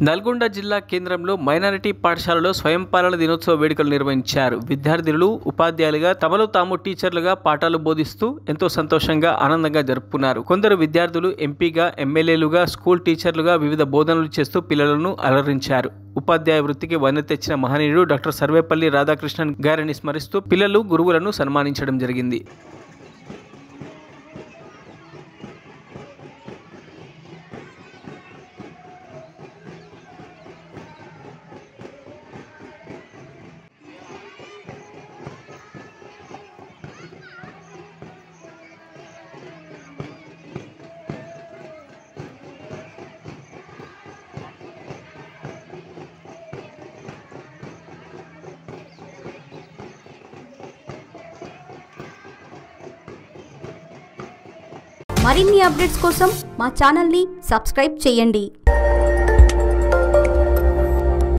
నల్గొండ జిల్లా కేంద్రంలో మైనారిటీ పాఠశాలలో స్వయంపాలన దినోత్సవ వేడుకలు నిర్వహించారు. విద్యార్థులు ఉపాధ్యాయులుగా తమలో తాము టీచర్లుగా పాఠాలు బోధిస్తూ ఎంతో సంతోషంగా ఆనందంగా జరుపుకున్నారు. కొందరు విద్యార్థులు ఎంపీగా, ఎమ్మెల్యేలుగా, స్కూల్ టీచర్లుగా వివిధ బోధనలు చేస్తూ పిల్లలను అలరించారు. ఉపాధ్యాయ వృత్తికి వన్నె తెచ్చిన మహనీయుడు డాక్టర్ సర్వేపల్లి రాధాకృష్ణన్ గారిని స్మరిస్తూ పిల్లలు, గురువులను సన్మానించడం జరిగింది. మరిన్ని అప్డేట్స్ కోసం మా ఛానల్ని సబ్స్క్రైబ్ చేయండి.